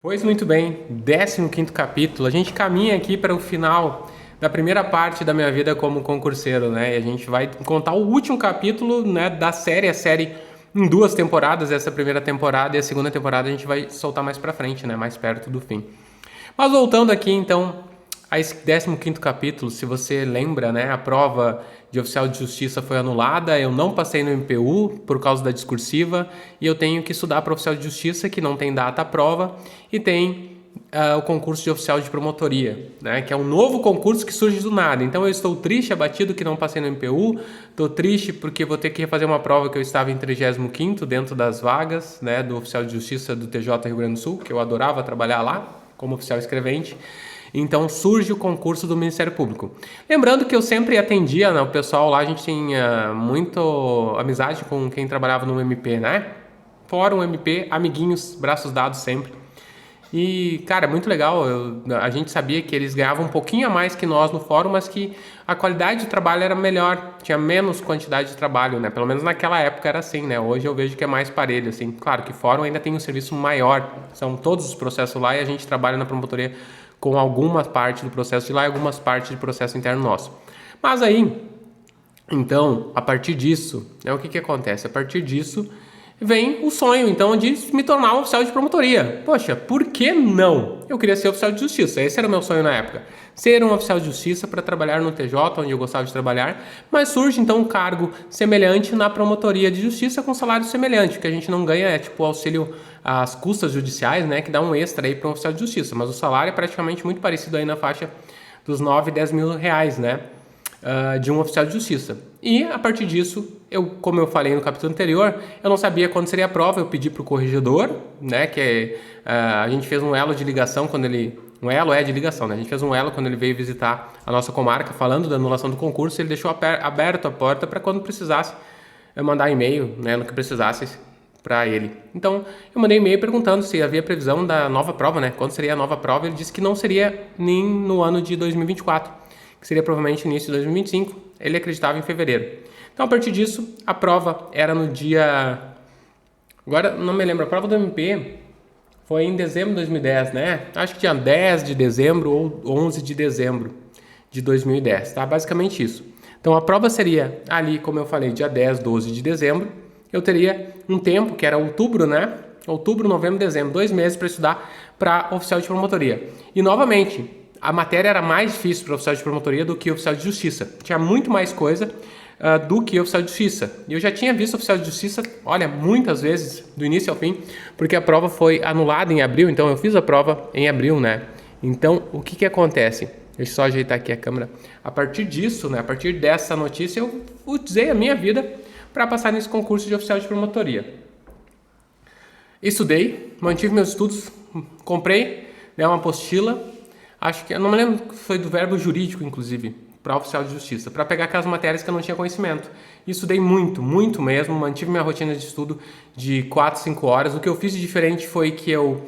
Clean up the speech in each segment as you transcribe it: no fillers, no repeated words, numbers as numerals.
Pois muito bem, 15º capítulo. A gente caminha aqui para o final da primeira parte da minha vida como concurseiro, né? E a gente vai contar o último capítulo, né, da série, a série em duas temporadas, essa primeira temporada e a segunda temporada a gente vai soltar mais para frente, né, mais perto do fim. Mas voltando aqui então a esse 15º capítulo, se você lembra, né, a prova de oficial de justiça foi anulada, eu não passei no MPU por causa da discursiva e eu tenho que estudar para oficial de justiça, que não tem data a prova, e tem o concurso de oficial de promotoria, né, que é um novo concurso que surge do nada. Então eu estou triste, abatido que não passei no MPU, estou triste porque vou ter que refazer uma prova que eu estava em 35º dentro das vagas, né, do oficial de justiça do TJ Rio Grande do Sul, que eu adorava trabalhar lá como oficial escrevente. Então surge o concurso do Ministério Público. Lembrando que eu sempre atendia, né, o pessoal lá, a gente tinha muito amizade com quem trabalhava no MP, né? Fórum MP, amiguinhos, braços dados sempre. E, cara, é muito legal. A gente sabia que eles ganhavam um pouquinho a mais que nós no fórum, mas que a qualidade de trabalho era melhor, tinha menos quantidade de trabalho, né? Pelo menos naquela época era assim, né? Hoje eu vejo que é mais parelho, assim. Claro que fórum ainda tem um serviço maior, são todos os processos lá e a gente trabalha na promotoria com algumas partes do processo de lá e algumas partes de processo interno nosso. Mas aí, então, a partir disso, né, o que acontece? A partir disso vem o sonho, então, de me tornar um oficial de promotoria. Poxa, por que não? Eu queria ser oficial de justiça, esse era o meu sonho na época. Ser um oficial de justiça para trabalhar no TJ, onde eu gostava de trabalhar, mas surge então um cargo semelhante na promotoria de justiça com salário semelhante, que a gente não ganha é tipo auxílio às custas judiciais, né, que dá um extra aí para um oficial de justiça, mas o salário é praticamente muito parecido aí na faixa dos 9, 10 mil reais, né? De um oficial de justiça. E a partir disso, como eu falei no capítulo anterior, eu não sabia quando seria a prova, eu pedi para o corregedor, né, a gente fez um elo de ligação quando ele... Um elo é de ligação, né? A gente fez um elo quando ele veio visitar a nossa comarca, falando da anulação do concurso, ele deixou aberto a porta para quando precisasse eu mandar e-mail, né, no que precisasse para ele. Então, eu mandei e-mail perguntando se havia previsão da nova prova, né? Quando seria a nova prova? Ele disse que não seria nem no ano de 2024, que seria provavelmente início de 2025. Ele acreditava em fevereiro. Então, a partir disso, a prova era no dia... Agora, não me lembro, a prova do MP foi em dezembro de 2010, né? Acho que dia 10 de dezembro ou 11 de dezembro de 2010, tá? Basicamente isso. Então, a prova seria ali, como eu falei, dia 10, 12 de dezembro. Eu teria um tempo, que era outubro, né? Outubro, novembro, dezembro, 2 meses para estudar para oficial de promotoria. E, novamente, a matéria era mais difícil para oficial de promotoria do que oficial de justiça. Tinha muito mais coisa do que oficial de justiça. E eu já tinha visto oficial de justiça, olha, muitas vezes, do início ao fim, porque a prova foi anulada em abril, então eu fiz a prova em abril, né? Então, o que acontece? Deixa eu só ajeitar aqui a câmera. A partir disso, né, a partir dessa notícia, eu usei a minha vida para passar nesse concurso de oficial de promotoria. Estudei, mantive meus estudos, comprei, né, uma apostila, acho que, eu não me lembro, foi do verbo jurídico, inclusive, para oficial de justiça, para pegar aquelas matérias que eu não tinha conhecimento. E estudei muito, muito mesmo, mantive minha rotina de estudo de 4, 5 horas. O que eu fiz de diferente foi que eu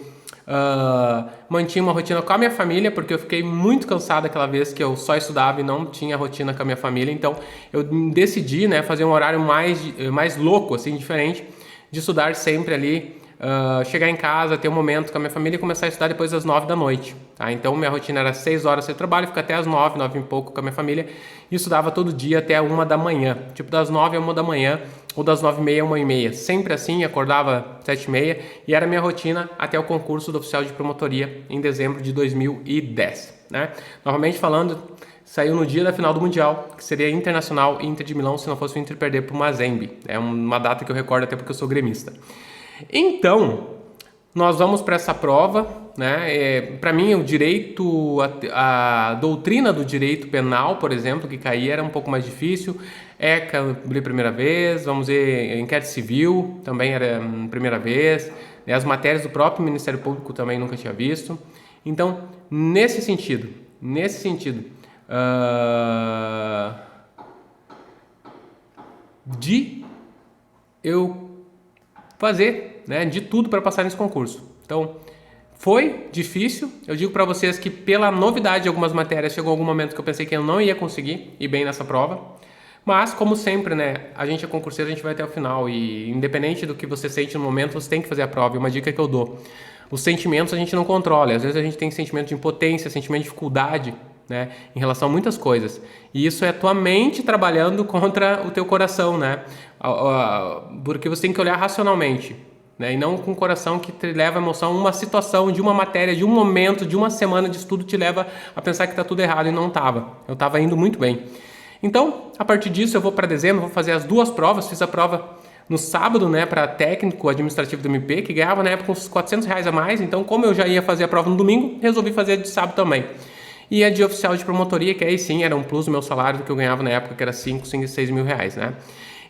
mantinha uma rotina com a minha família, porque eu fiquei muito cansado aquela vez que eu só estudava e não tinha rotina com a minha família. Então eu decidi, né, fazer um horário mais louco, assim, diferente, de estudar sempre ali, chegar em casa, ter um momento com a minha família e começar a estudar depois das 9 da noite. Tá? Então minha rotina era 6 horas de trabalho, ficar até as 9, 9 e pouco com a minha família e estudava todo dia até a 1 da manhã. Tipo das 9 a 1 da manhã ou das 9h30 a 1h30. Sempre assim, acordava 7h30 e era minha rotina até o concurso do oficial de promotoria em dezembro de 2010. Né? Novamente falando, saiu no dia da final do Mundial, que seria Internacional e Inter de Milão, se não fosse o Inter perder para o Mazembe. É uma data que eu recordo até porque eu sou gremista. Então, nós vamos para essa prova, né? Para mim, o direito, a doutrina do direito penal, por exemplo, que caía era um pouco mais difícil. ECA, eu li primeira vez, vamos ver, inquérito civil também era primeira vez. As matérias do próprio Ministério Público também nunca tinha visto. Então, nesse sentido, de eu fazer, né, de tudo para passar nesse concurso. Então, foi difícil. Eu digo para vocês que pela novidade de algumas matérias, chegou algum momento que eu pensei que eu não ia conseguir ir bem nessa prova. Mas, como sempre, né, a gente é concurseiro, a gente vai até o final. E independente do que você sente no momento, você tem que fazer a prova. E uma dica que eu dou: Os sentimentos a gente não controla, às vezes a gente tem sentimento de impotência, sentimento de dificuldade, né, em relação a muitas coisas. E isso é a tua mente trabalhando contra o teu coração, né? Porque você tem que olhar racionalmente, né? E não com o coração que te leva a emoção. Uma situação, de uma matéria, de um momento, de uma semana de estudo te leva a pensar que está tudo errado e não estava. Eu estava indo muito bem. Então, a partir disso, eu vou para dezembro, vou fazer as duas provas. Fiz a prova no sábado, né, para técnico administrativo do MP, que ganhava na época uns R$400 a mais. Então, como eu já ia fazer a prova no domingo, resolvi fazer de sábado também. E a de oficial de promotoria, que aí sim era um plus do meu salário que eu ganhava na época, que era 6 mil reais, né?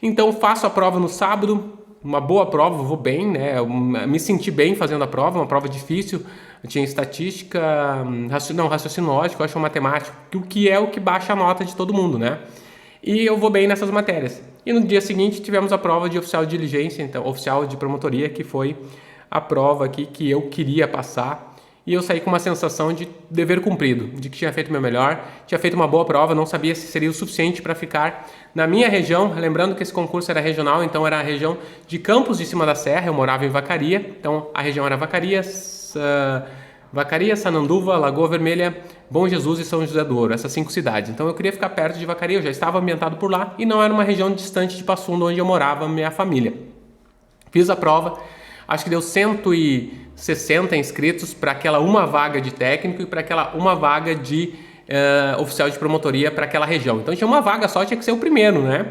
Então faço a prova no sábado, uma boa prova, vou bem, né? Eu me senti bem fazendo a prova, uma prova difícil. Eu tinha estatística, raciocínio lógico, eu acho matemático, o que é o que baixa a nota de todo mundo, né? E eu vou bem nessas matérias. E no dia seguinte tivemos a prova de oficial de diligência, então oficial de promotoria, que foi a prova aqui que eu queria passar. E eu saí com uma sensação de dever cumprido, de que tinha feito o meu melhor, tinha feito uma boa prova, não sabia se seria o suficiente para ficar na minha região. Lembrando que esse concurso era regional, então era a região de Campos de Cima da Serra, eu morava em Vacaria, então a região era Vacaria, Sananduva, Lagoa Vermelha, Bom Jesus e São José do Ouro, essas 5 cidades. Então eu queria ficar perto de Vacaria, eu já estava ambientado por lá e não era uma região distante de Passo Fundo, onde eu morava, minha família. Fiz a prova, acho que deu 160 inscritos para aquela uma vaga de técnico e para aquela uma vaga de oficial de promotoria para aquela região. Então tinha uma vaga só, tinha que ser o primeiro, né?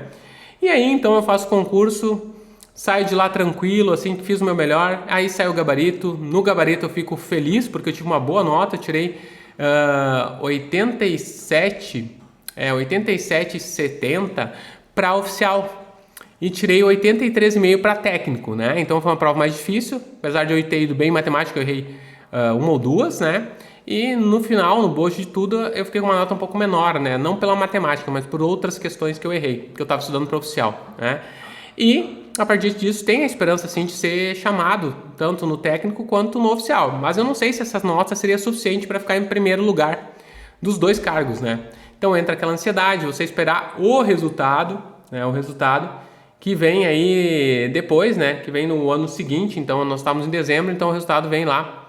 E aí então eu faço concurso, saio de lá tranquilo, assim, fiz o meu melhor, aí sai o gabarito. No gabarito eu fico feliz porque eu tive uma boa nota, eu tirei 87,70 para oficial. E tirei 83,5 para técnico, né? Então foi uma prova mais difícil, apesar de eu ter ido bem em matemática, eu errei uma ou duas, né? E no final, no bojo de tudo, eu fiquei com uma nota um pouco menor, né? Não pela matemática, mas por outras questões que eu errei, que eu estava estudando para oficial, né? E a partir disso tem a esperança, assim, de ser chamado tanto no técnico quanto no oficial. Mas eu não sei se essa nota seria suficiente para ficar em primeiro lugar dos 2 cargos, né? Então entra aquela ansiedade, você esperar o resultado, né? O resultado que vem aí depois, né? Que vem no ano seguinte. Então nós estávamos em dezembro, então o resultado vem lá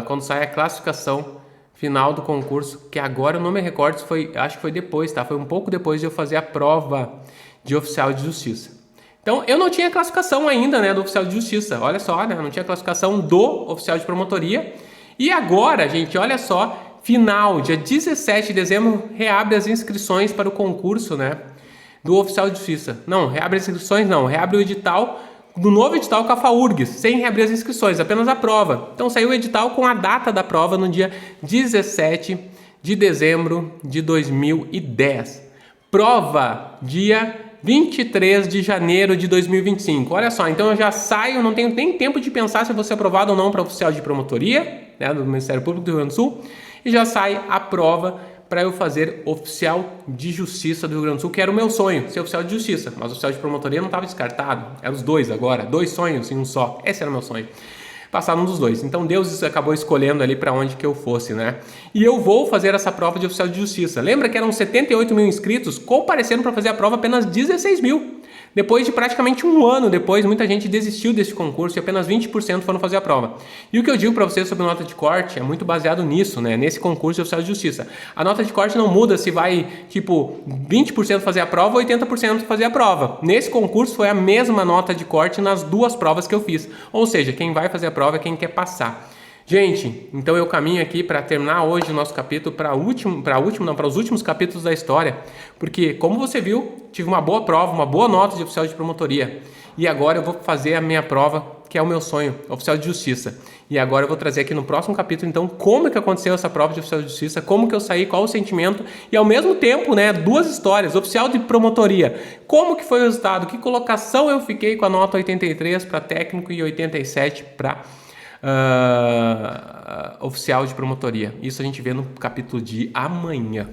quando sai a classificação final do concurso, que agora eu não me recordo se foi, acho que foi depois, tá? Foi um pouco depois de eu fazer a prova de oficial de justiça. Então eu não tinha classificação ainda, né, do oficial de justiça. Olha só, né? Não tinha classificação do oficial de promotoria. E agora, gente, olha só, final, dia 17 de dezembro, reabre as inscrições para o concurso, né? Do oficial de justiça. Não, reabre as inscrições, não. Reabre o edital, do novo edital com a FAURGS, sem reabrir as inscrições, apenas a prova. Então saiu o edital com a data da prova no dia 17 de dezembro de 2010. Prova dia 23 de janeiro de 2025. Olha só, então eu já saio, não tenho nem tempo de pensar se eu vou ser aprovado ou não para oficial de promotoria, né, do Ministério Público do Rio Grande do Sul, e já sai a prova para eu fazer oficial de justiça do Rio Grande do Sul, que era o meu sonho, ser oficial de justiça. Mas o oficial de promotoria não estava descartado. Eram os 2 agora, 2 sonhos em um só. Esse era o meu sonho. Passar um dos 2. Então Deus acabou escolhendo ali para onde que eu fosse, né? E eu vou fazer essa prova de oficial de justiça. Lembra que eram 78 mil inscritos? Compareceram para fazer a prova apenas 16 mil. Depois de praticamente um ano depois, muita gente desistiu desse concurso e apenas 20% foram fazer a prova. E o que eu digo para vocês sobre nota de corte é muito baseado nisso, né? Nesse concurso de oficial de justiça. A nota de corte não muda se vai, tipo, 20% fazer a prova ou 80% fazer a prova. Nesse concurso foi a mesma nota de corte nas 2 provas que eu fiz. Ou seja, quem vai fazer a prova é quem quer passar. Gente, então eu caminho aqui para terminar hoje o nosso capítulo para os últimos capítulos da história, porque como você viu, tive uma boa prova, uma boa nota de oficial de promotoria, e agora eu vou fazer a minha prova, que é o meu sonho, oficial de justiça. E agora eu vou trazer aqui no próximo capítulo, então, como que aconteceu essa prova de oficial de justiça, como que eu saí, qual o sentimento, e ao mesmo tempo, né, 2 histórias, oficial de promotoria, como que foi o resultado, que colocação eu fiquei com a nota 83 para técnico e 87 para oficial de promotoria. Isso a gente vê no capítulo de amanhã.